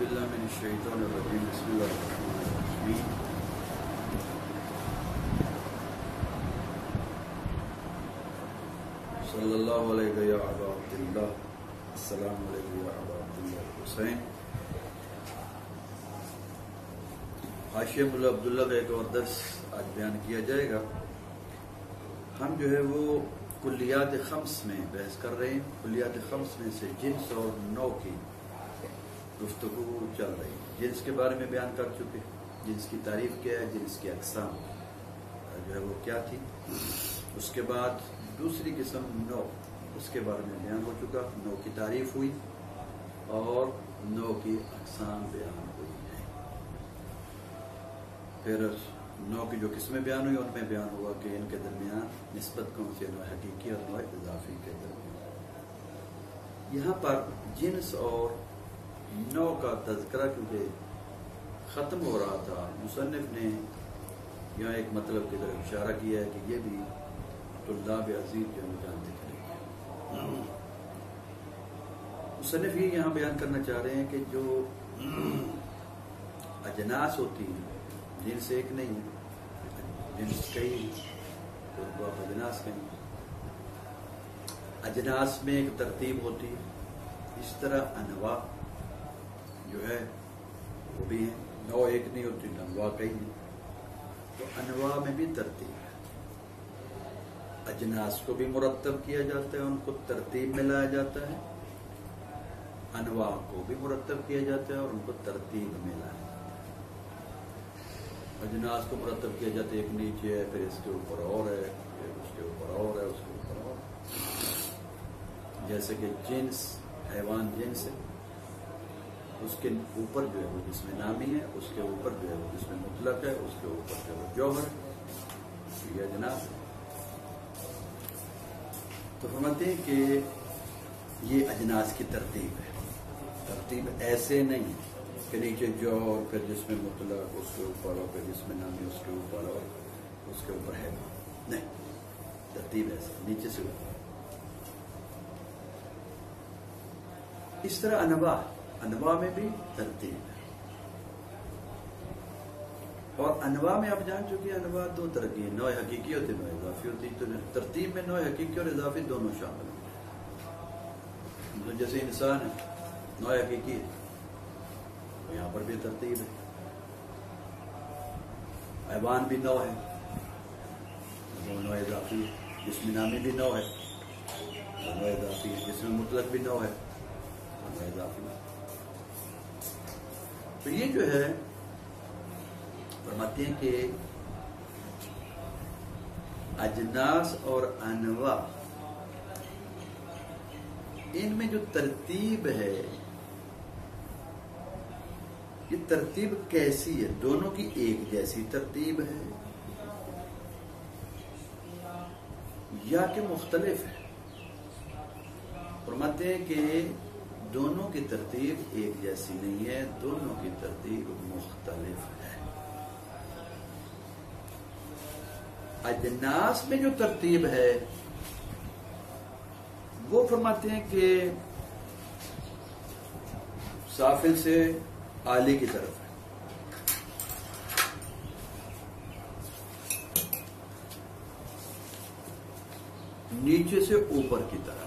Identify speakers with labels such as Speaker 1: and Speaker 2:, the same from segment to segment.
Speaker 1: باللہ من الشیطان الرجیم بسم اللہ الرحمن الرحیم صلی اللہ علیہ یا ابا عبداللہ السلام علیکم یا ابا عبداللہ حسین حاشیہ مولا عبداللہ کا ایک اور درس آج بیان کیا جائے گا۔ ہم جو ہے وہ کلیات خمس میں بحث کر رہے ہیں۔ کلیات خمس میں سے جنس اور نوع کی گفتگو چل رہی ہے۔ جنس کے بارے میں بیان کر چکے، جنس کی تعریف کیا ہے، جنس کی اقسام جو ہے وہ کیا تھی۔ اس کے بعد دوسری قسم نوع، اس کے بارے میں بیان ہو چکا، نوع کی تعریف ہوئی اور نوع کی اقسام بیان ہوئی ہے۔ پھر نوع کی جو قسمیں بیان ہوئی ان میں بیان ہوا کہ ان کے درمیان نسبت کون سی، نوع حقیقی اور نوع اضافی کے درمیان۔ یہاں پر جنس اور نوع کا تذکرہ کیونکہ ختم ہو رہا تھا، مصنف نے یہاں ایک مطلب کی طرف اشارہ کیا ہے کہ یہ بھی طلاب عزیز جو جانتے کریں۔ مصنف یہ یہاں بیان کرنا چاہ رہے ہیں کہ جو اجناس ہوتی ہیں، جنس ایک نہیں ہے، جنس کئی، تو آپ اجناس کہیں، اجناس میں ایک ترتیب ہوتی ہے، اس طرح انواع جو ہے وہ بھی ہیں، نوع ایک نہیں ہوتی، انواع کئی نہیں، تو انواع میں بھی ترتیب ہے۔ اجناس کو بھی مرتب کیا جاتا ہے، ان کو ترتیب میں لایا جاتا ہے، انواع کو بھی مرتب کیا جاتا ہے اور ان کو ترتیب میں لایا جاتا ہے۔ اجناس کو مرتب کیا جاتا ہے، ایک نیچے ہے، پھر اس کے اوپر اور ہے، پھر اس کے اوپر اور ہے، اس کے اوپر اور ہے۔ جیسے کہ جنس، حیوان جنس ہے، اس کے اوپر جو ہے وہ جس میں نامی ہے، اس کے اوپر جو ہے وہ جس میں مطلق ہے، اس کے اوپر جو ہے وہ جوہر ہے، یہ اجناس ہے۔ تو فرماتے ہیں کہ یہ اجناس کی ترتیب ہے۔ ترتیب ایسے نہیں کہ نیچے جوہر، پھر جس میں مطلق، اس کے اوپر، اور پھر جس میں نامی، اس کے اوپر، اور اس کے اوپر ہے نہیں، ترتیب ایسے نیچے سے اوپر۔ اس طرح انواع میں بھی ترتیب ہے، اور انواع میں آپ جان چکے ہیں انواع دو طرح کی ہیں، نوع حقیقی ہوتی ہے، نوع اضافی ہوتی ہے۔ تو ترتیب میں نوع حقیقی اور اضافی دونوں شامل ہیں۔ جیسے انسان ہے، نوع حقیقی ہے، یہاں پر بھی ترتیب ہے۔ حیوان بھی نوع ہے، وہ نوع اضافی ہے۔ جس میں نامی بھی نوع ہے، وہ نوع اضافی ہے۔ جس میں مطلق بھی نوع ہے، وہ نوع اضافی ہے۔ تو یہ جو ہے فرماتے ہیں کہ اجناس اور انواع، ان میں جو ترتیب ہے، یہ ترتیب کیسی ہے؟ دونوں کی ایک جیسی ترتیب ہے یا کہ مختلف ہے؟ فرماتے ہیں کہ دونوں کی ترتیب ایک جیسی نہیں ہے، دونوں کی ترتیب مختلف ہے۔ اجناس میں جو ترتیب ہے وہ فرماتے ہیں کہ سافل سے آلی کی طرف ہے، نیچے سے اوپر کی طرف،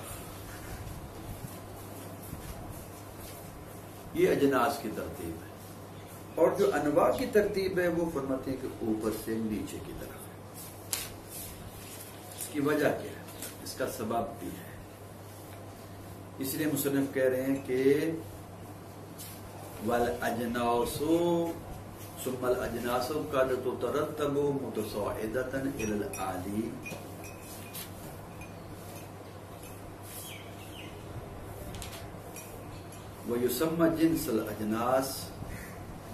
Speaker 1: یہ اجناس کی ترتیب ہے۔ اور جو انواع کی ترتیب ہے وہ فرماتے ہیں کہ اوپر سے نیچے کی طرف ہے۔ اس کی وجہ کیا ہے؟ اس کا سبب بھی ہے۔ اس لیے مصنف کہہ رہے ہیں کہ وَالْأَجْنَاسُ ثُمَّ الْأَجْنَاسُ قَدْ تُتَرَتَّبُ مُتَصَاعِدَةً إِلَى الْأَعْلِي وَيُسَمَّى جِنْسَ الْأَجْنَاسِ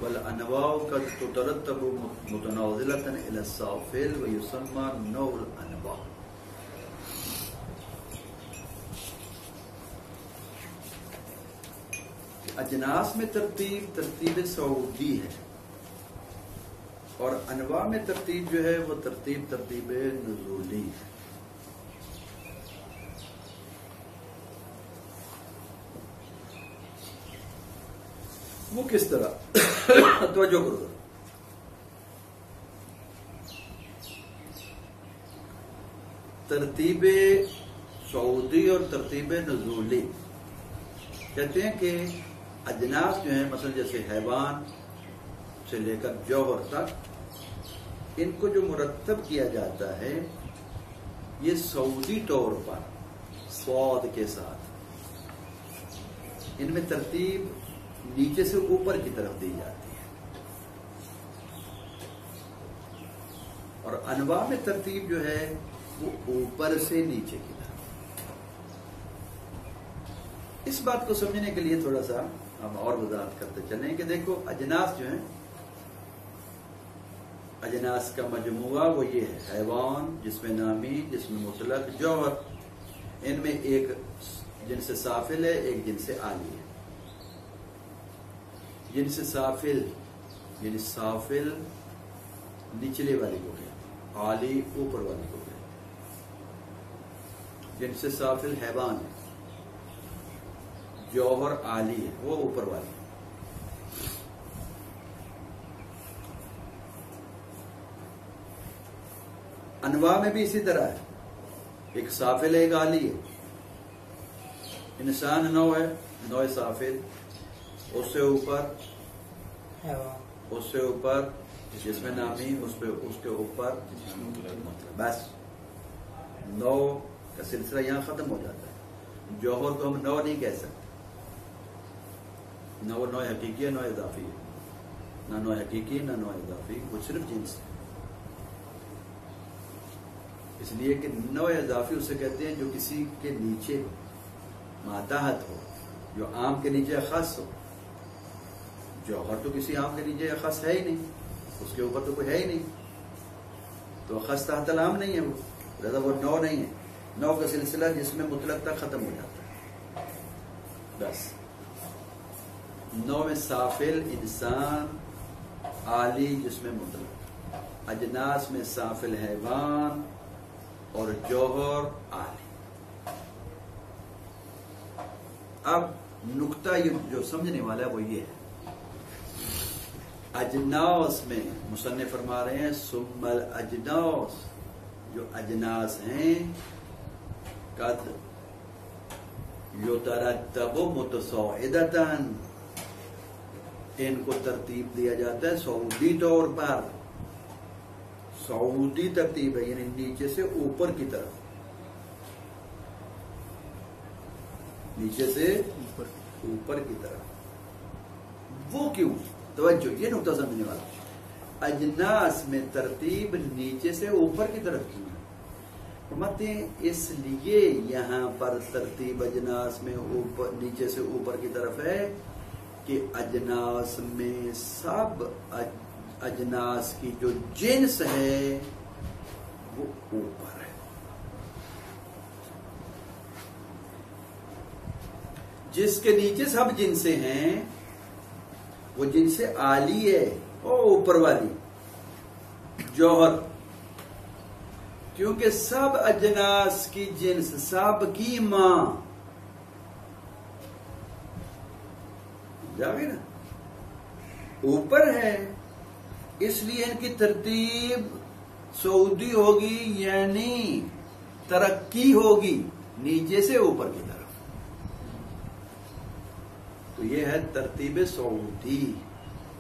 Speaker 1: وَالْأَنْوَاعُ قَدْ تُتَرَتَّبُ مُتَنَازِلَةً إِلَى السَّافِلِ وَيُسَمَّى نَوْعُ الْأَنْوَاعِ۔ اجناس میں ترتیب صعودی ہے، اور انواع میں ترتیب جو ہے وہ ترتیب نزولی ہے۔ وہ کس طرح؟ توجہ کرو. ترتیب صعودی اور ترتیب نزولی کہتے ہیں کہ اجناس جو ہیں مثلا جیسے حیوان سے لے کر جوہر تک ان کو جو مرتب کیا جاتا ہے یہ صعودی طور پر صعود کے ساتھ ان میں ترتیب نیچے سے اوپر کی طرف دی جاتی ہے اور انواع میں ترتیب جو ہے وہ اوپر سے نیچے کی طرف. اس بات کو سمجھنے کے لیے تھوڑا سا ہم اور وضاحت کرتے چلیں کہ دیکھو اجناس جو ہیں اجناس کا مجموعہ وہ یہ ہے حیوان جسم نامی جسم مطلق جوہر. ان میں ایک جنس سافل ہے ایک جنس عالی ہے. جنس سافل یعنی سافل نچلے والی کو ہے عالی اوپر والی کو ہے. جنس سافل حیوان ہے جوہر عالی ہے وہ اوپر والی. انواع میں بھی اسی طرح ہے ایک سافل ہے ایک عالی ہے. انسان نو ہے نو سافل اس سے اوپر جسم نامی اس کے اوپر بس نو کا سلسلہ یہاں ختم ہو جاتا ہے. جوہر کو ہم نو نہیں کہہ سکتے. نہ وہ نو حقیقی ہے نو اضافی ہے. نہ نو حقیقی نہ نو اضافی وہ صرف جنس ہے. اس لیے کہ نو اضافی اسے کہتے ہیں جو کسی کے نیچے ماتحت ہو جو عام کے نیچے اخص ہو. جوہر تو کسی عام کے نیچے اخص ہے ہی نہیں اس کے اوپر تو کوئی ہے ہی نہیں تو اخص تحت العام نہیں ہے. وہ لہذا وہ نو نہیں ہے. نو کا سلسلہ جس میں مطلق تک ختم ہو جاتا ہے بس. نو میں سافل انسان عالی جس میں مطلق. اجناس میں سافل حیوان اور جوہر عالی. اب نقطہ جو سمجھنے والا ہے وہ یہ ہے اجناس میں مصنف فرما رہے ہیں ثم الاجناس جو اجناس ہیں قد یترتب متصاعدتاً ان کو ترتیب دیا جاتا ہے صعودی طور پر. صعودی ترتیب ہے یعنی نیچے سے اوپر کی طرف. نیچے سے اوپر کی طرف. وہ کیوں؟ توجہ یہ نقطہ سمجھنے والا. اجناس میں ترتیب نیچے سے اوپر کی طرف کیوں ہے؟ فرماتے ہیں اس لیے یہاں پر ترتیب اجناس میں اوپر نیچے سے اوپر کی طرف ہے کہ اجناس میں سب اجناس کی جو جنس ہے وہ اوپر ہے. جس کے نیچے سب جنسیں ہیں وہ جنس عالی ہے وہ اوپر والی جوہر. کیونکہ سب اجناس کی جنس سب کی ماں جاوے نا اوپر ہے. اس لیے ان کی ترتیب صعودی ہوگی یعنی ترقی ہوگی نیچے سے اوپر کی طرف. تو یہ ہے ترتیب صعودی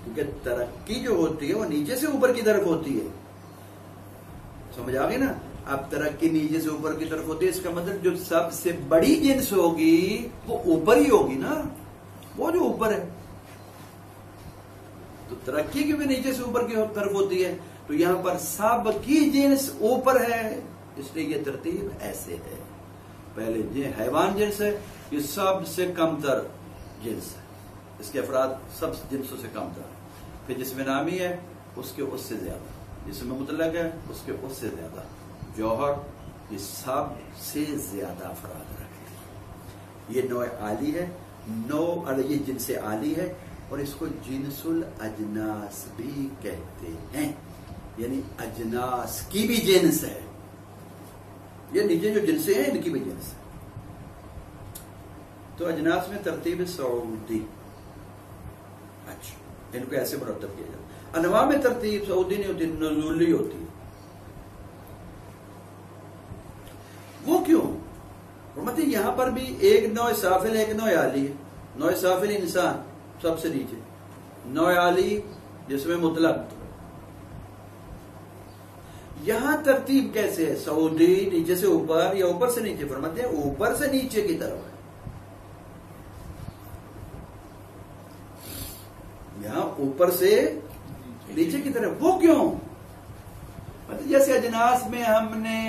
Speaker 1: کیونکہ ترقی جو ہوتی ہے وہ نیچے سے اوپر کی طرف ہوتی ہے. سمجھ آ گئی نا. اب ترقی نیچے سے اوپر کی طرف ہوتی ہے اس کا مطلب جو سب سے بڑی جنس ہوگی وہ اوپر ہی ہوگی نا وہ جو اوپر ہے. تو ترقی کی بھی نیچے سے اوپر کی طرف ہوتی ہے تو یہاں پر سب کی جنس اوپر ہے اس لیے یہ ترتیب ایسے ہے. پہلے یہ حیوان جنس ہے یہ سب سے کم تر جنس ہے. اس کے افراد سب جنسوں سے کم تر. پھر جسم نامی ہے اس کے اس سے زیادہ. جسم مطلق ہے اس کے اس سے زیادہ. جوہر یہ سب سے زیادہ افراد رکھتے ہیں. یہ نوع عالی ہے. یہ جنس عالی ہے اور اس کو جنس الاجناس بھی کہتے ہیں یعنی اجناس کی بھی جنس ہے. یہ نیچے جو جنسیں ہیں ان کی بھی جنس ہے. تو اجناس میں ترتیب صعودی ان کو ایسے مرتب کیا جاتا. انواع میں ترتیب سعودی نہیں ہوتی، نزولی ہوتی ہے. وہ کیوں؟ مطلب یہاں پر بھی ایک نوع سافل ایک نوع عالی ہے. نوع سافل انسان سب سے نیچے، نوع عالی جس میں مطلق. یہاں ترتیب کیسے ہے؟ سعودی نیچے سے اوپر یا اوپر سے نیچے؟ فرماتے ہیں اوپر سے نیچے کی طرف ہے. یہاں اوپر سے نیچے کی طرف. وہ کیوں؟ مطلب جیسے اجناس میں ہم نے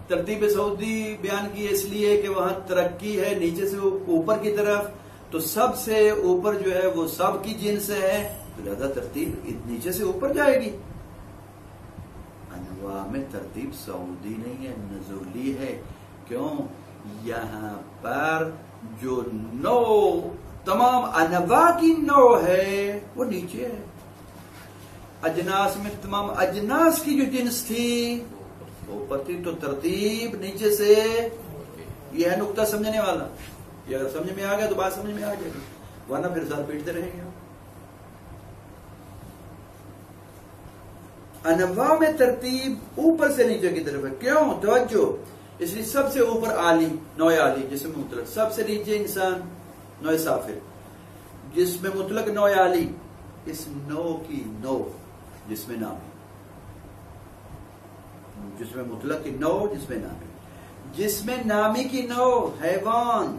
Speaker 1: ترتیب سعودی بیان کی اس لیے کہ وہاں ترقی ہے نیچے سے اوپر کی طرف، تو سب سے اوپر جو ہے وہ سب کی جنس ہے، تو زیادہ ترتیب نیچے سے اوپر جائے گی. انواع میں ترتیب سعودی نہیں ہے، نزولی ہے. کیوں؟ یہاں پر جو نو تمام انواع کی نو ہے وہ نیچے ہے. اجناس میں تمام اجناس کی جو جنس تھی اوپر تھی، تو ترتیب نیچے سے. یہ ہے نقطہ سمجھنے والا. یہ اگر سمجھ میں آ گیا تو بات سمجھ میں آ جائے گی، ورنہ پھر سر پیٹتے رہیں گے. انواع میں ترتیب اوپر سے نیچے کی طرف ہے. کیوں؟ توجہ. اس لیے سب سے اوپر عالی، نوع عالی جس میں مطلق. سب سے نیچے انسان، نوع سافل جس میں مطلق نوع عالی. اس نو کی نو جس میں نامی، جس میں مطلق کی نو جس میں نامی، جس میں نامی کی نو حیوان،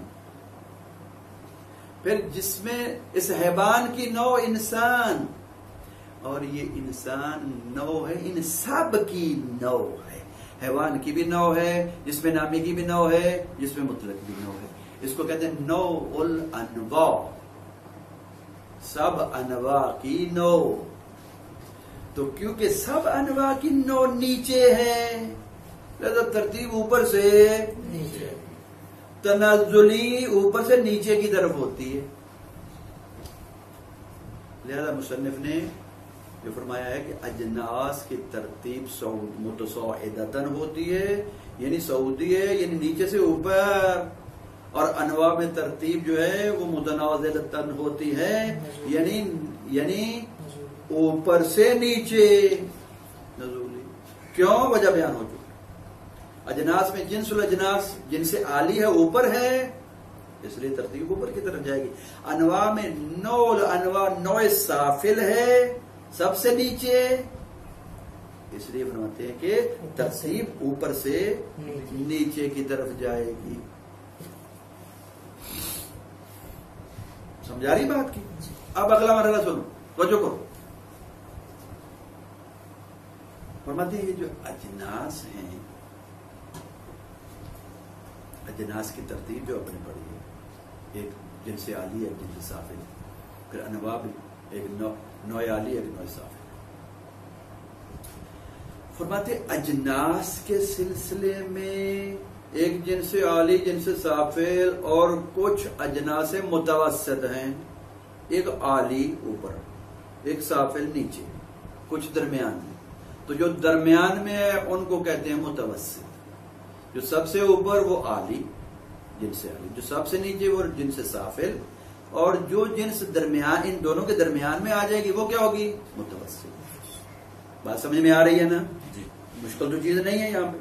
Speaker 1: پھر جس میں اس حیوان کی نو انسان، اور یہ انسان نو ہے ان سب کی نو ہے. حیوان کی بھی نو ہے، جس میں نامی کی بھی نو ہے، جس میں مطلق بھی نو ہے. اس کو کہتے ہیں نو الانواع، سب انواع کی نو. تو کیونکہ سب انواع کی نو نیچے ہے، لہذا ترتیب اوپر سے نیچے، تنزلی اوپر سے نیچے کی طرف ہوتی ہے. لہذا مصنف نے جو فرمایا ہے کہ اجناس کی ترتیب متصاعدتاً ہوتی ہے، یعنی سعودی ہے، یعنی نیچے سے اوپر. اور انواع میں ترتیب جو ہے وہ متنازلتاً ہوتی ہے، یعنی اوپر سے نیچے نزولی. کیوں؟ وجہ بیان ہو چکی. اجناس میں جنس الاجناس جن سے عالی ہے، اوپر ہے، اس لیے ترتیب اوپر کی طرف جائے گی. انواع میں نو الانواع نوع سافل ہے، سب سے نیچے، اس لیے فرماتے ہیں کہ ترتیب اوپر سے نیچے کی طرف جائے گی. سمجھا رہی بات کی؟ اب اگلا مرحلہ سنو، توجہ کرو. فرماتے ہیں یہ جو اجناس ہیں، اجناس کی ترتیب جو اپنے پڑھی ہے، ایک جن سے عالی ہے، ایک جن سے سافل، پھر انواع بھی ایک نوع عالی، ایک نوع سافل. فرماتے اجناس کے سلسلے میں ایک جن سے عالی، جن سے سافل اور کچھ اجناس متوسط ہیں. ایک عالی اوپر، ایک سافل نیچے، کچھ درمیان میں. تو جو درمیان میں ہے ان کو کہتے ہیں متوسط. جو سب سے اوپر وہ عالی، جن سے عالی، جو سب سے نیچے وہ جن سے سافل، اور جو جنس درمیان ان دونوں کے درمیان میں آ جائے گی وہ کیا ہوگی؟ متوسط. بات سمجھ میں آ رہی ہے نا؟ جی. مشکل تو چیز نہیں ہے یہاں پہ.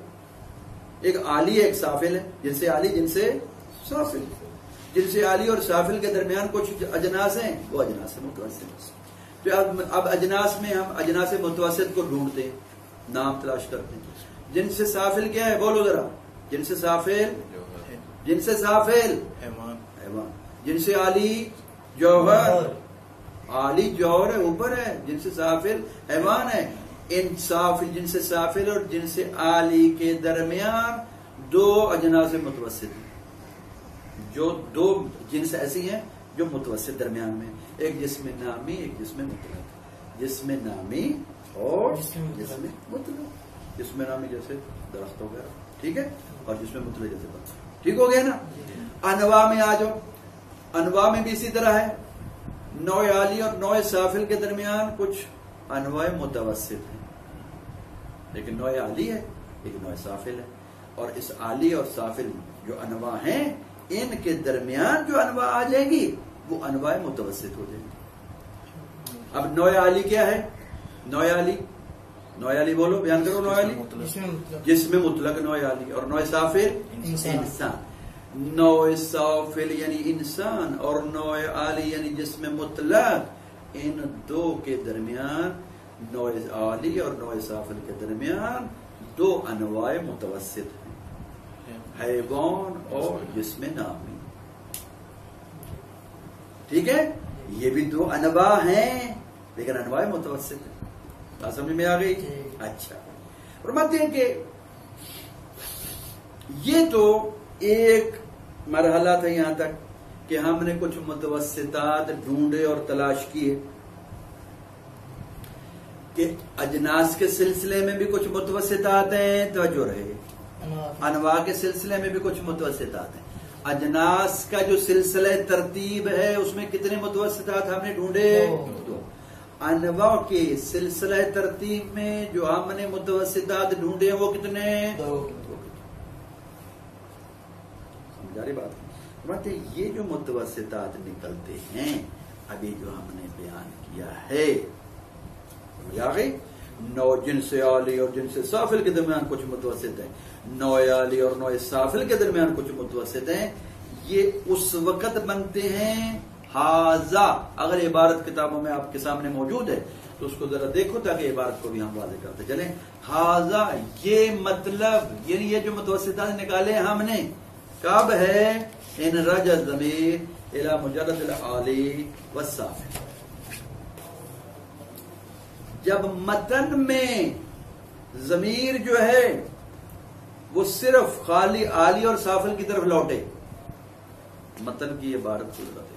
Speaker 1: ایک عالی ایک سافل ہے، جن سے عالی جن سے سافل. جن سے عالی اور سافل کے درمیان کچھ اجناس ہیں، وہ اجناس متوسط. تو اب اجناس میں ہم اجناس متوسط کو ڈھونڈتے ہیں، نام تلاش کرتے ہیں. جن سے سافل کیا ہے؟ بولو ذرا. جن سے سافل، جن سے سافل حیوان. جن سے عالی جوہر، عالی جوہر ہے، اوپر ہے. جن سے سافل حیوان ہے. ان سافل، جن سے سافل اور جن سے عالی کے درمیان دو اجناس متوسط ہیں. جو دو جنس ایسی ہیں جو متوسط درمیان میں، ایک جسم نامی، ایک جسم مطلق. جسم نامی اور جسم مطلق. جسم نامی جیسے درخت ہو گیا، ٹھیک ہے، اور جسم مطلق جیسے پتھر. ٹھیک ہو گیا نا؟ انواع میں آ جاؤ. انواع میں بھی اسی طرح ہے. نوع عالی اور نوع سافل کے درمیان کچھ انواع متوسط ہیں. لیکن نوع عالی ہے، ایک نوع سافل ہے. اور اس عالی اور سافل جو انواع ہیں، ان کے درمیان جو انواع آ جائیں گی وہ انواع متوسط ہو جائیں گی. اب نوع عالی کیا ہے؟ نوع عالی بولو، بیان کرو. نوع عالی جس میں مطلق نوع عالی، اور نوع سافل انسان. نوع سافل یعنی انسان اور نوع عالی یعنی جس میں مطلق، ان دو کے درمیان، نوع عالی اور نوع سافل کے درمیان دو انواع متوسط ہیں، حیوان اور جسم نامی. ٹھیک ہے، یہ بھی دو انواع ہیں لیکن انواع متوسط ہیں. بات سمجھ میں آ گئی؟ اچھا، فرماتے ہیں کہ یہ تو ایک مرحلہ تھا یہاں تک کہ ہم نے کچھ متوسطات ڈھونڈے اور تلاش کیے کہ اجناس کے سلسلے میں بھی کچھ متوسطات ہیں. توجہ رہے، انواع کے سلسلے میں بھی کچھ متوسطات ہیں. اجناس کا جو سلسلہ ترتیب ہے اس میں کتنے متوسطات ہم نے ڈھونڈے؟ دو. انواع کے سلسلہ ترتیب میں جو ہم نے متوسطات ڈھونڈے وہ کتنے؟ دو. سمجھا رہی بات؟ یہ جو متوسطات نکلتے ہیں ابھی جو ہم نے بیان کیا ہے، سمجھا گئی؟ نوع جنس عالی اور جنس سافل کے درمیان کچھ متوسط ہیں، نوع عالی اور نوع سافل کے درمیان کچھ متوسط ہیں. یہ اس وقت بنتے ہیں ہاذا. اگر عبارت کتابوں میں آپ کے سامنے موجود ہے تو اس کو ذرا دیکھو تاکہ عبارت کو بھی ہم واضح کرتے چلیں. ہاذا یہ مطلب، یعنی یہ جو متوسطات نکالے ہم نے کب ہے؟ ان رجع ضمیر الی مجرد العالی والسافل. جب متن میں ضمیر جو ہے وہ صرف خالی عالی اور سافل کی طرف لوٹے. متن کی عبارت کو ذرا دیکھو.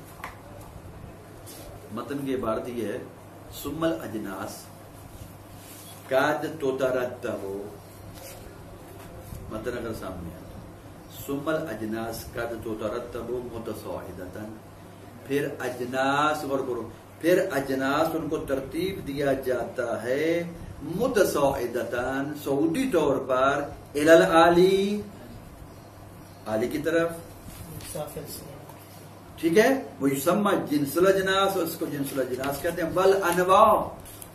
Speaker 1: متن کی عبارت یہ ہے ثم الاجناس قد تترتب. متن اگر سامنے ہے ثم الاجناس قد تترتب متصاعدۃ. پھر اجناس، غور کرو، پھر اجناس ان کو ترتیب دیا جاتا ہے متصاعدتاً، صعودی طور پر، الی العالی، عالی کی طرف. ٹھیک ہے، وہ یسمى جنس الاجناس، اس کو جنس الاجناس کہتے ہیں. بل انواع،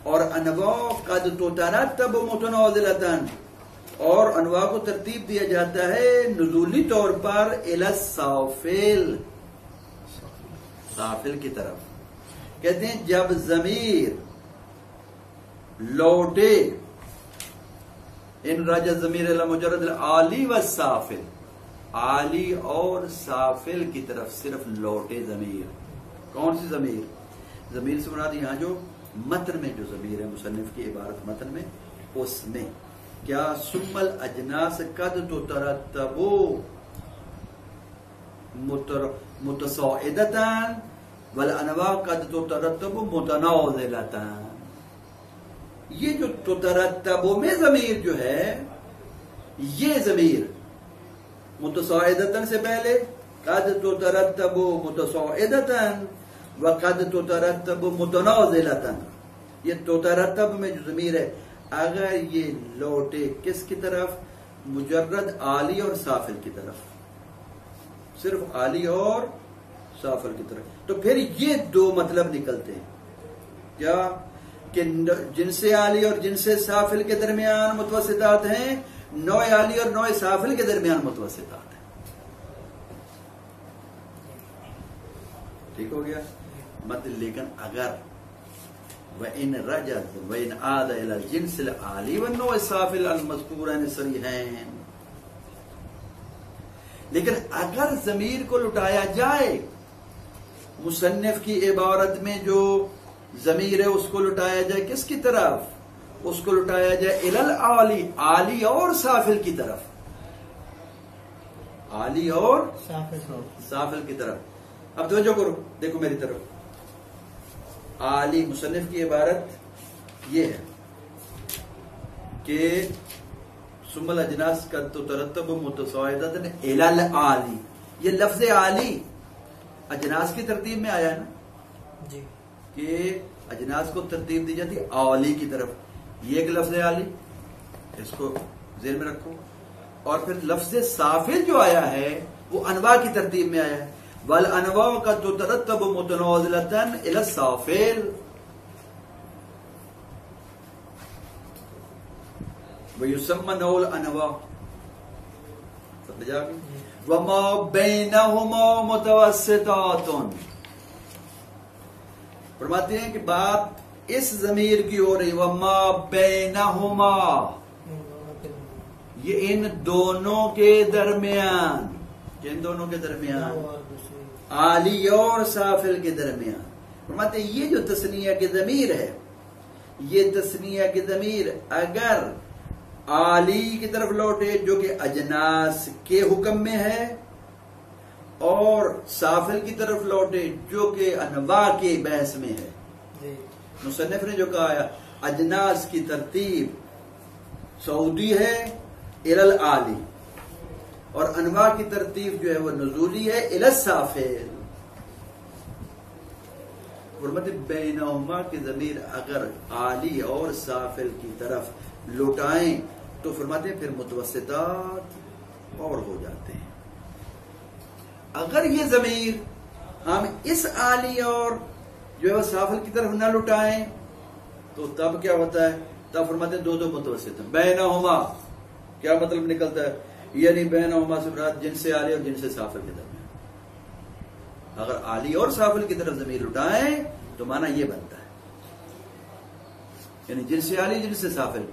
Speaker 1: اور انواع قد تترتب متنازلتاً، اور انواع کو ترتیب دیا جاتا ہے نزولی طور پر الی السافل، سافل کی طرف. کہتے ہیں جب ضمیر لوٹے، ان رجع ضمیر الی مجرد العالی والسافل، عالی اور سافل کی طرف صرف لوٹے ضمیر. کون سی ضمیر؟ ضمیر سے مراد یہاں جو متن میں جو ضمیر ہے مصنف کی عبارت متن میں، اس میں کیا ثم الاجناس قد تترتب متصاعدتاً والانواع قد تترتب متنازلتاً. یہ جو تترتب میں ضمیر جو ہے، یہ ضمیر متصاعدتاً سے پہلے قد تترتب متصاعدتاً وقد تترتب متنازلتاً، یہ تترتب میں جو ضمیر ہے اگر یہ لوٹے کس کی طرف؟ مجرد عالی اور سافل کی طرف، صرف عالی اور سافل کی طرف، تو پھر یہ دو مطلب نکلتے ہیں. کیا؟ کہ جنس عالی اور جنس سافل کے درمیان متوسطات ہیں، نوع عالی اور نوع سافل کے درمیان متوسطات ہیں. ٹھیک ہو گیا؟ مطلب لیکن اگر وَإِنْ رَجَتْ وَإِنْ عَادَ إِلَى الْجِنْسِ الْعَالِي وَالنَّوْعِ السَّافِلِ الْمَذْكُورَيْنِ صَرِيحَيْنِ، لیکن اگر ضمیر کو لٹایا جائے، مصنف کی عبارت میں جو ضمیر ہے اس کو لٹایا جائے کس کی طرف؟ اس کو لٹایا جائے الی العالی، عالی اور سافل کی طرف، عالی اور سافل کی طرف. اب توجہ کرو، دیکھو میری طرف. عالی، مصنف کی عبارت یہ ہے کہ ثم الاجناس قد تترتب متصاعدۃ الی العالی. یہ لفظ عالی اجناس کی ترتیب میں آیا ہے نا جی، کہ اجناس کو ترتیب دی جاتی عالی کی طرف. یہ ایک لفظ عالی، اس کو ذہن میں رکھو. اور پھر لفظ سافل جو آیا ہے وہ انواع کی ترتیب میں آیا ہے. والانواع قد تترتب متنازلۃ الی السافل. وَيُسَمَّ نَوْ الْأَنْوَا وَمَا بَيْنَهُمَا مُتَوَسِّطَاتٌ. فرماتے ہیں کہ بات اس ضمیر کی ہو رہی وَمَا بَيْنَهُمَا، یہ ان دونوں کے درمیان، ان دونوں کے درمیان، عالی اور سافل کے درمیان. فرماتے ہیں یہ جو تثنیہ کی ضمیر ہے، یہ تثنیہ کی ضمیر اگر عالی کی طرف لوٹے جو کہ اجناس کے حکم میں ہے، اور سافل کی طرف لوٹے جو کہ انواع کے بحث میں ہے. مصنف نے جو کہا ہے اجناس کی ترتیب سعودی ہے الی العالی، اور انواع کی ترتیب جو ہے وہ نزولی ہے الی السافل. فرماتے بینہما کی ضمیر اگر عالی اور سافل کی طرف لوٹائیں تو فرماتے ہیں پھر متوسطات اور ہو جاتے ہیں. اگر یہ ضمیر ہم اس عالی اور جو ہے وہ سافل کی طرف نہ لوٹائیں تو تب کیا ہوتا ہے؟ تب فرماتے ہیں دو متوسط ہیں. بینہما کیا مطلب نکلتا ہے؟ یعنی بینہما سے مراد جن سے عالی اور جن سے سافل کے درمیان. اگر عالی اور سافل کی طرف ضمیر لوٹائیں تو معنی یہ بنتا ہے، یعنی جن سے عالی جن سے سافل،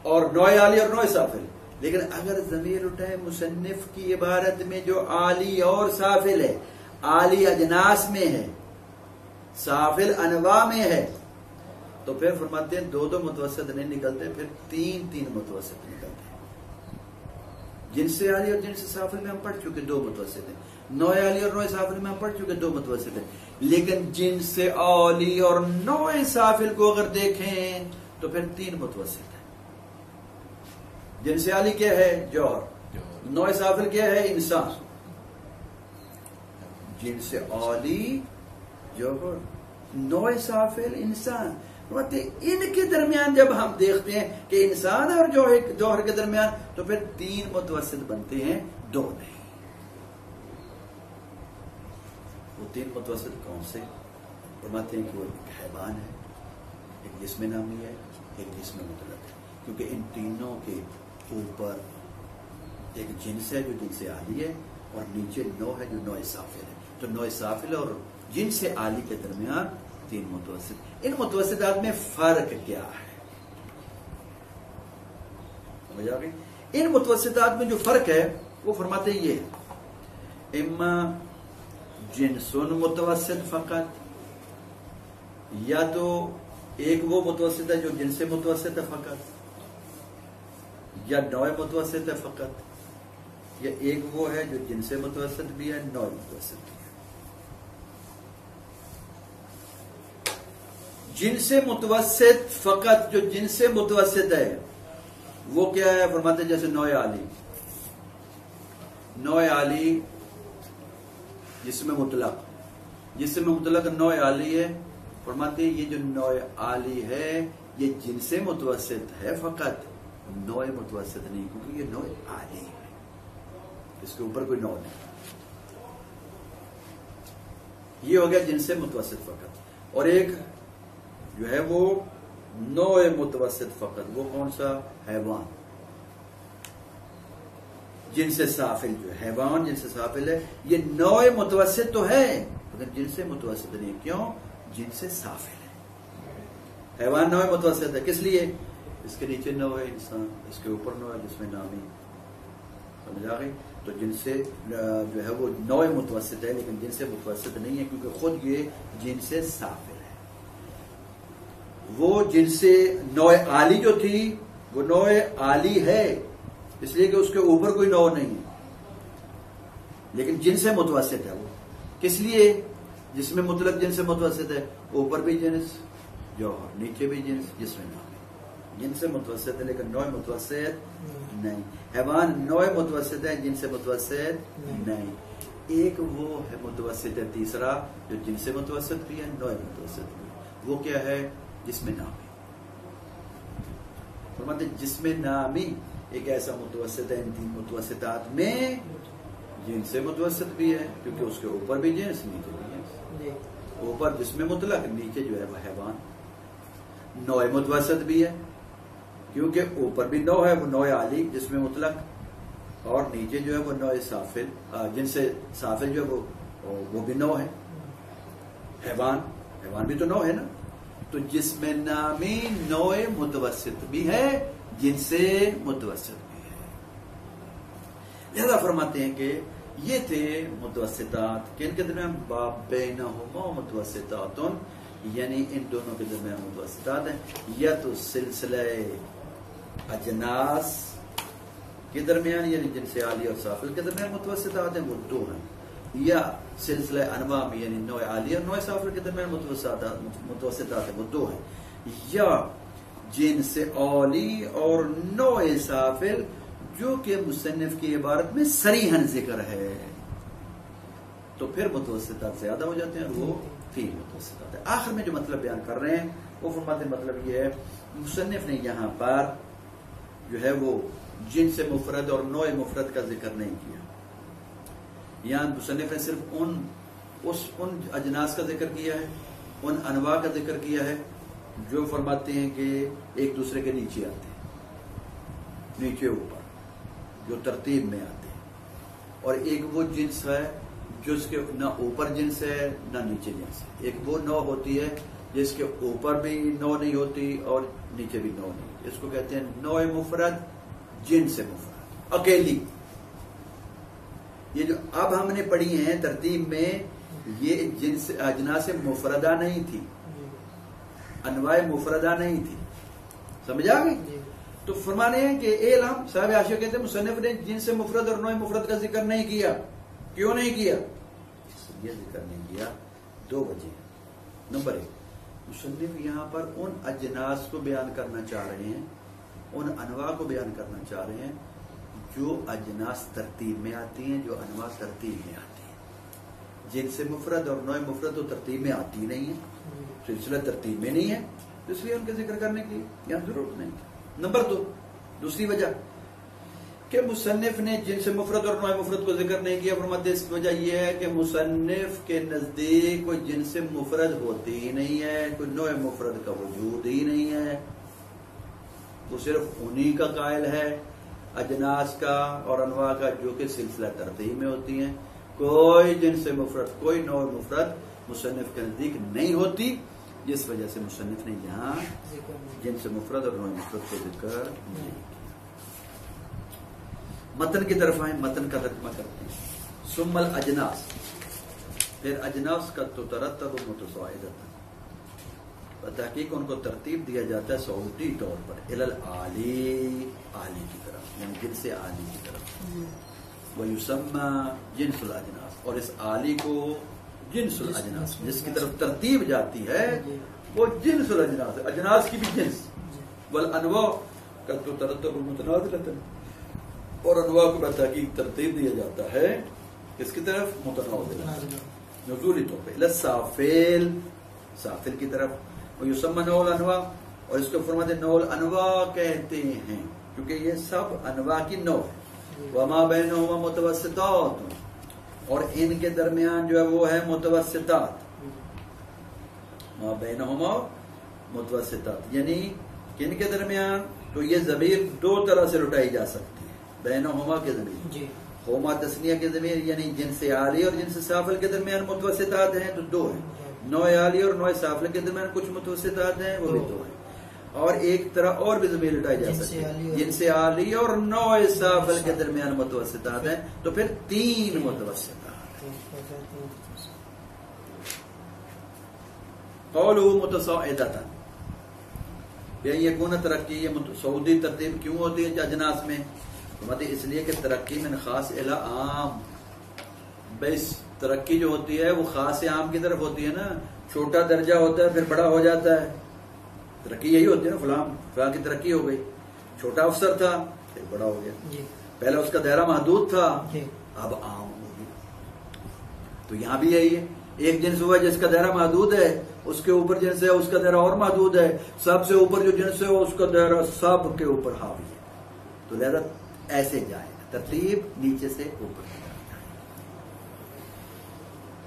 Speaker 1: اور نوع عالی اور نوع سافل. لیکن اگر ضمیر اٹھائے مصنف کی عبارت میں جو عالی اور سافل ہے، عالی اجناس میں ہے، سافل انواع میں ہے، تو پھر فرماتے ہیں دو متوسط نہیں نکلتے، پھر تین متوسط نکلتے ہیں. جن سے عالی اور جن سے سافل میں ہم پڑھ چکے دو متوسط ہیں، نوع عالی اور نوع سافل میں ہم پڑھ چکے دو متوسط ہیں. لیکن جن سے عالی اور نوع سافل کو اگر دیکھیں تو پھر تین متوسط ہیں. جن سے عالی کیا ہے؟ جوہر. نوع سافل کیا ہے؟ انسان. جن سے عالی جوہر، نوع سافل انسان. ان کے درمیان جب ہم دیکھتے ہیں کہ انسان اور جوہر کے درمیان تو پھر تین متوسط بنتے ہیں، دو نہیں. وہ تین متوسط کون سے؟ فرماتے ہیں کہ وہ ایک حیوان ہے، ایک جسم نامی ہے، ایک جسم مطلق ہے. کیونکہ ان تینوں کے اوپر ایک جنس ہے جو جنس عالی ہے، اور نیچے نوع ہے جو نوع سافل ہے. تو نوع سافل اور جنس عالی کے درمیان تین متوسط. ان متوسطات میں فرق کیا ہے؟ سمجھ آ گئی؟ ان متوسطات میں جو فرق ہے وہ فرماتے ہیں یہ اما جنس متوسط فقط، یا تو ایک وہ متوسط ہے جو جنس متوسط ہے فقط، یا نوع متوسط ہے فقط، یا ایک وہ ہے جو جنس متوسط بھی ہے نوع متوسط بھی ہے. جنس متوسط فقط، جو جنس متوسط ہے وہ کیا ہے؟ فرماتے ہیں جیسے نوع عالی. نوع عالی جسم مطلق، جسم مطلق نوع عالی ہے. فرماتے ہیں یہ جو نوع عالی ہے یہ جنس متوسط ہے فقط، نوع متوسط نہیں، کیونکہ یہ نوع عالی ہے، اس کے اوپر کوئی نوع نہیں. یہ ہو گیا جنس متوسط فقط. اور ایک جو ہے وہ نوع متوسط فقط، وہ کون سا؟ حیوان. جن سے سافل جو ہے حیوان، جن سے سافل ہے، یہ نوع متوسط تو ہے لیکن جن سے متوسط نہیں. کیوں؟ جن سے سافل ہے. حیوان نوع متوسط ہے، کس لیے؟ اس کے نیچے نوع انسان، اس کے اوپر نوع جس میں نامی. سمجھ آ گئی؟ تو جن سے جو ہے وہ نوع متوسط ہے لیکن جن سے متوسط نہیں ہے، کیونکہ خود یہ جن سے سافل ہے. وہ جن سے نوع عالی جو تھی وہ نوع عالی ہے اس لیے کہ اس کے اوپر کوئی نوع نہیں ہے، لیکن جن سے متوسط ہے. وہ کس لیے؟ جس میں مطلق جن سے متوسط ہے، اوپر بھی جنس جوہر، نیچے بھی جنس جس میں نام ہے. جن سے متوسط ہے لیکن نوع متوسط نہیں. حیوان نوع متوسط ہے، جن سے متوسط نہیں. ایک وہ ہے متوسط ہے تیسرا جو جن سے متوسط بھی ہے، نوع متوسط بھی. وہ کیا ہے؟ جسم نامی. فرماتے جسم نامی ایک ایسا متوسط ہے ان تین متوسطات میں جن سے متوسط بھی ہے، کیونکہ اس کے اوپر بھی جنس نیچے بھی جنس. اوپر جسم مطلق، نیچے جو ہے وہ حیوان. نوع متوسط بھی ہے کیونکہ اوپر بھی نوع ہے وہ نوع عالی جس میں مطلق، اور نیچے جو ہے وہ نوع سافل جن سے سافل جو ہے وہ بھی نوع ہے. حیوان بھی تو نوع ہے نا. تو جسم نامی نوع متوسط بھی ہے، جن سے متوسط بھی ہے. لہذا فرماتے ہیں کہ یہ تھے متوسطات کہ ان کے درمیان باب بینہما متوسطات، یعنی ان دونوں کے درمیان متوسطات ہیں. یا تو سلسلہ اجناس کے درمیان یعنی جن سے عالی اور سافل کے درمیان متوسطات ہیں وہ دو ہیں، یا سلسلہ انواع میں یعنی نوع عالی اور نوع سافل کے درمیان متوسطات ہیں وہ دو ہیں، یا جن سے عالی اور نوع سافل جو کہ مصنف کی عبارت میں صریحاً ذکر ہے تو پھر متوسطات زیادہ ہو جاتے ہیں، وہ تین متوسطات ہیں. آخر میں جو مطلب بیان کر رہے ہیں وہ فرماتے ہیں مطلب یہ ہے مصنف نے یہاں پر جو ہے وہ جنس مفرد اور نوع مفرد کا ذکر نہیں کیا. یہاں مصنف نے صرف ان اجناس کا ذکر کیا ہے، ان انواع کا ذکر کیا ہے جو فرماتے ہیں کہ ایک دوسرے کے نیچے آتے ہیں، نیچے اوپر جو ترتیب میں آتے ہیں، اور ایک وہ جنس ہے جس کے نہ اوپر جنس ہے نہ نیچے جنس ہے. ایک وہ نوع ہوتی ہے جس کے اوپر بھی نوع نہیں ہوتی اور نیچے بھی نوع نہیں، اس کو کہتے ہیں نوع مفرد جنس مفرد اکیلی. یہ جو اب ہم نے پڑھی ہیں ترتیب میں یہ جنس اجناس مفردہ نہیں تھی، انواع مفردہ نہیں تھی، سمجھ آ گئی؟ تو فرمانے ہیں کہ اعلم صاحب حاشیہ کہتے ہیں مصنف نے جنس مفرد اور نوع مفرد کا ذکر نہیں کیا. کیوں نہیں کیا؟ یہ ذکر نہیں کیا دو وجہ. نمبر ایک، مصنف یہاں پر ان اجناس کو بیان کرنا چاہ رہے ہیں، ان انواع کو بیان کرنا چاہ رہے ہیں جو اجناس ترتیب میں آتی ہیں، جو انواع ترتیب میں آتی ہیں. جنس مفرد اور نوع مفرد تو ترتیب میں آتی نہیں ہے، سلسلہ ترتیب میں نہیں ہے، اس لیے ان کا ذکر کرنے کی یہاں ضرورت نہیں. نمبر دو، دوسری وجہ کہ مصنف نے جنس مفرد اور نوع مفرد کو ذکر نہیں کیا. فرماتے اس کی وجہ یہ ہے کہ مصنف کے نزدیک کوئی جنس مفرد ہوتی ہی نہیں ہے، کوئی نوع مفرد کا وجود ہی نہیں ہے، وہ صرف انہی کا قائل ہے اجناس کا اور انواع کا جو کہ سلسلہ ترتیب میں ہوتی ہیں. کوئی جنس مفرد کوئی نوع مفرد مصنف کے نزدیک نہیں ہوتی، جس وجہ سے مصنف نے یہاں جنس مفرد اور نوع مفرد کو ذکر نہیں کیا. متن کی طرف آئیں، متن کا ترجمہ کرتے ہیں. ثم الاجناس، پھر اجناس کا تو ترتب متصاعدۃ، تحقیق ان کو ترتیب دیا جاتا ہے صعودی طور پر الالعالی، عالی کی طرف یعنی جنس عالی کی طرف. ویسمى جنس الاجناس، اور اس عالی کو جنس الاجناس جس کی طرف ترتیب جاتی ہے وہ جنس الاجناس ہے، اجناس کی بھی جنس. والانواع کا تو ترتب متنازلۃ، اور انواع کو بتحقیق ترتیب دیا جاتا ہے کس کی طرف؟ متنازلۃ، نزولی طور پہ السافل، سافل کی طرف. ویسمى نوع الانواع، اور اس کو فرماتے ہیں نوع الانواع کہتے ہیں کیونکہ یہ سب انواع کی نوع ہے. وما بینہما متوسطات، اور ان کے درمیان جو ہے وہ ہے متوسطات. ما بینہما متوسطات یعنی کن کے درمیان؟ تو یہ ضمیر دو طرح سے لٹائی جا سکتی ہے. بینہما کے ضمیر ہوما تسنیہ کے ضمیر یعنی جنس عالی اور جنس سافل کے درمیان متوسطات ہیں تو دو ہیں. نوع عالی اور نوع سافل کے درمیان کچھ متوسطات ہیں وہ بھی دو ہیں. اور ایک طرح اور بھی ضمیر لٹائی جا سکتی ہے جنس عالی اور نوع سافل کے درمیان متوسطات ہیں تو پھر تین متوسطات. قولہ متصاعدۃ، یہ کون ترقی یہ سعودی ترتیب کیوں ہوتی ہے اجناس میں؟ اس لیے کہ ترقی من خاص الی عام، بس ترقی جو ہوتی ہے وہ خاص سے عام کی طرف ہوتی ہے نا. چھوٹا درجہ ہوتا ہے پھر بڑا ہو جاتا ہے، ترقی یہی ہوتی ہے نا. فلاں کی ترقی ہو گئی، چھوٹا افسر تھا پھر بڑا ہو گیا، پہلے اس کا دائرہ محدود تھا اب عام ہو گیا. تو یہاں بھی یہی ہے، ایک جنس ہوا جس کا دائرہ محدود ہے، اس کے اوپر جنس ہے اس کا دائرہ اور محدود ہے، سب سے اوپر جو جنس ہے اس کا دائرہ سب کے اوپر حاوی ہے. تو لہذا ایسے جائے گا ترتیب نیچے سے اوپر.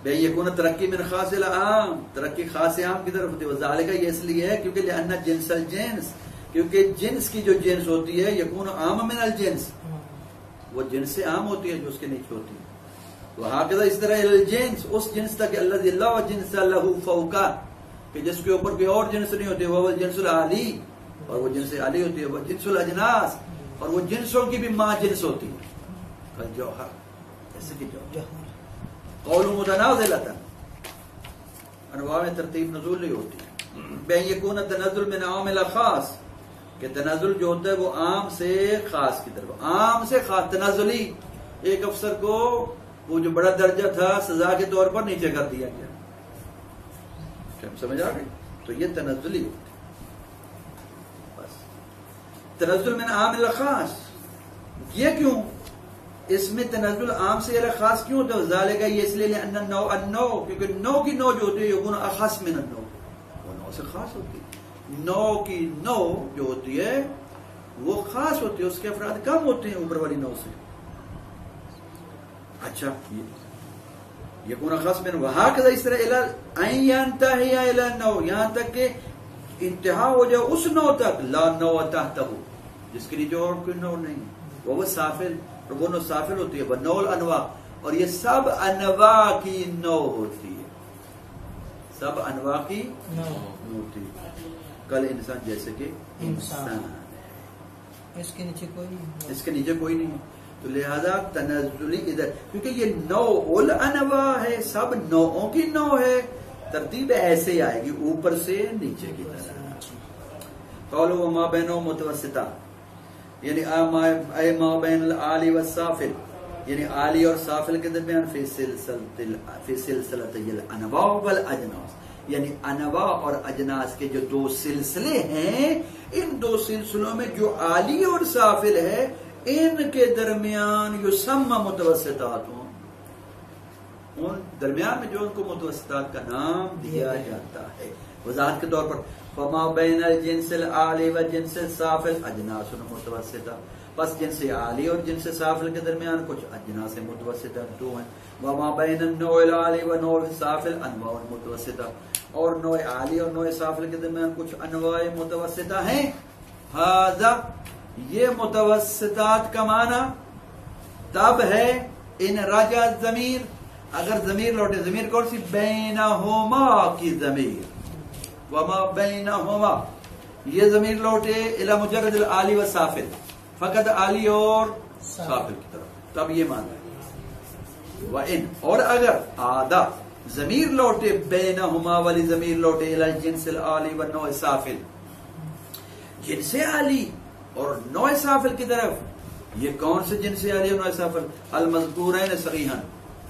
Speaker 1: یہ کون ترقی من خاص الی عام، ترقی خاص عام کی طرف ہوتی ہے. وذالک یہ اس لیے ہے کیونکہ لأن جنس الجنس، کیونکہ جنس کی جو جنس ہوتی ہے یکون عام من الجنس، وہ جنس سے عام ہوتی ہے جو اس کے نیچے ہوتی ہے. وہکذا اس طرح الجنس، اس جنس تک الذی لا جنس له فوق، کہ جس کے اوپر کوئی اور جنس نہیں ہوتی، وہ جنس العالی، اور وہ جنس عالی ہوتی ہے. وہ جنس الاجناس، اور وہ جنسوں کی بھی ماں جنس ہوتی ہے. جوہر، جیسے کہ جوہر. قول متنازلۃ، انواع میں ترتیب نزول نہیں ہوتی. بے یکون تنزل من عام الى خاص، کہ تنزل جو ہوتا ہے وہ عام سے خاص کی طرف، عام سے خاص. تنزلی، ایک افسر کو وہ جو بڑا درجہ تھا سزا کے طور پر نیچے کر دیا گیا. سمجھ آ گئی؟ تو یہ تنزلی ہوتی ہے. بس تنزل من عام الى خاص، یہ کیوں؟ اس میں تنزل عام سے الى خاص کیوں ہوتا ہے؟ ذالک، یہ اس لیے لان النوع، کیونکہ نو کی نو جو ہوتی ہے یکون اخص من النوع، وہ نو سے خاص ہوتی ہے. نو کی نو جو ہوتی ہے وہ خاص ہوتی ہے، اس کے افراد کم ہوتے ہیں اوپر والی نو سے. اچھا، یکون خاص من وہکذا اس طرح ان ينتهي الى النوع، یہاں تک کہ انتہا ہو جائے اس نو تک، لا نوع تحتہ، جس کے نیچے اور کوئی نو نہیں. وہ سافل، اور وہ نو سافل ہوتی ہے. وہ نو الانواع، اور یہ سب انواع کی نو ہوتی ہے، سب انواع کی نو ہوتی ہے. کل انسان، جیسے کہ انسان،
Speaker 2: اس کے نیچے کوئی نہیں،
Speaker 1: اس کے نیچے کوئی نہیں. تو لہذا تنزلی ادھر، کیونکہ یہ نوع الانواع ہے، سب نوعوں کی نو ہے. ترتیب ایسے ہی آئے گی اوپر سے نیچے کی طرح. قولوا وما بینہم متوسطہ، یعنی اے ما بین العالی والسافل، یعنی عالی اور سافل کے درمیان فی سلسلۃ الانواع والاجناس، یعنی انواع اور اجناس کے جو دو سلسلے ہیں، ان دو سلسلوں میں جو عالی اور سافل ہے ان کے درمیان یسمى متوسطات، ان درمیان میں جو ان کو متوسطات کا نام دیا جاتا ہے. وضاحت کے طور پر فما بین الجنس العالی و جنس السافل اجناس متوسطہ، بس جنس عالی اور جنس سافل کے درمیان کچھ اجناس متوسطہ دو ہیں. وما بین النوع العالی و نوع السافل انواع متوسطہ، اور نوع عالی اور نوع سافل کے درمیان کچھ انواع متوسطہ ہیں. ھذا، یہ متوسطات کا معنی تب ہے ان رجع ضمیر، اگر ضمیر لوٹے. ضمیر کون سی؟ بینہما کی ضمیر. وما بینہما، یہ ضمیر لوٹے الی مجرد العالی و سافل، فقط عالی اور سافل کی طرف، تب یہ معنی ہے. وَإِن، اور اگر آدھا ضمیر لوٹے بینہما والی ضمیر لوٹے الی الجنس العالی و نوع سافل، جنس عالی اور نوع سافل کی طرف. یہ کون سے جنس عالی اور نوع سافل؟ المذکورین صریحاً،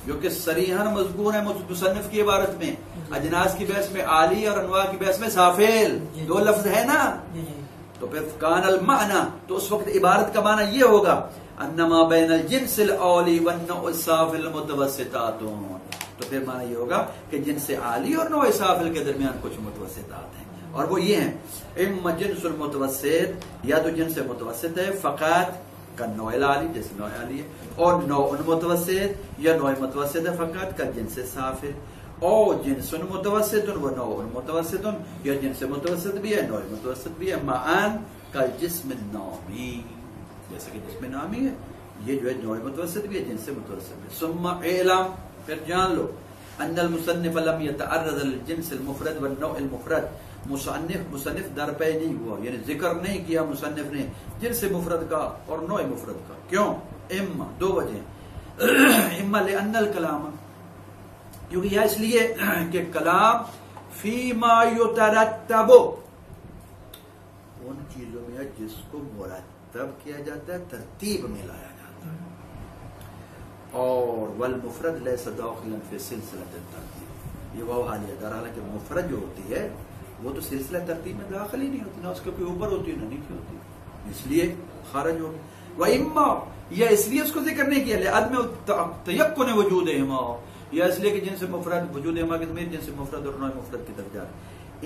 Speaker 1: جو کہ صریحاً مذکور ہیں مصنف کی عبارت میں، اجناس کی بحث میں عالی اور انواع کی بحث میں سافل، دو لفظ ہے نا. تو پھر کان المعنی، تو اس وقت عبارت کا معنی یہ ہوگا انما بین الجنس العالی والنوع السافل متوسطات، تو پھر معنی یہ ہوگا کہ جنس عالی اور نوع سافل کے درمیان کچھ متوسطات ہیں، اور وہ یہ ہیں اما جنس المتوسط، یا تو جنس متوسط ہے فقط کا نوع العالی، جیسے نوع عالی ہے، اور نوع متوسط، یا نوع متوسط ہے فقط کا جنس سافل، اور جنس متوسط و نوع متوسط، یا جنس متوسط بھی ہے نوع متوسط بھی ہے. معان کا جسم نامی، جیسے کہ جسم نامی ہے، یہ جو ہے نوع متوسط بھی ہے جنس متوسط بھی. ثم اعلم، پھر جان لو ان المصنف لم يتعرض للجنس المفرد والنوع المفرد، مصنف درپے نہیں ہوا، یعنی ذکر نہیں کیا مصنف نے جنس مفرد کا اور نوع مفرد کا. کیوں؟ اما، دو وجہ. اما لان الکلام، کیونکہ یہ اس لیے کہ کلام فیما یترتب، ان چیزوں میں جس کو مرتب کیا جاتا ہے، ترتیب میں لایا جاتا ہے. اور والمفرد لیس داخلا فی سلسلۃ الترتیب، یہ وہ حالیہ دار، حالانکہ مفرد جو ہوتی ہے وہ تو سلسلہ ترتیب میں داخل ہی نہیں ہوتی، نہ اس کے کوئی اوپر ہوتی ہے نہ نیچے ہوتی، اس لیے خارج ہو گئی. وَإِمَّا، یہ اس لیے اس کو ذکر نہیں کیا لِعَدْمِ تَيَقُّنِ وُجُودِهِمَا، یا اس لیے کہ جنس مفرد وجود اما کے ضمیر جنس مفرد اور نوع مفرد کی طرف جا رہا ہے.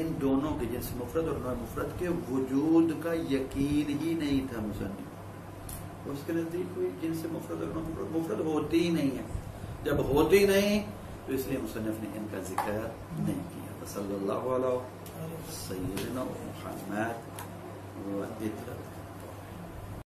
Speaker 1: ان دونوں کے جنس مفرد اور نوع مفرد کے وجود کا یقین ہی نہیں تھا مصنف، اس کے نزدیک کوئی جنس مفرد اور نوع مفرد ہوتی ہی نہیں ہے. جب ہوتی نہیں تو اس لیے مصنف نے ان کا ذکر نہیں کیا. صلی اللہ علیہ سیدنا محمد. اطلاع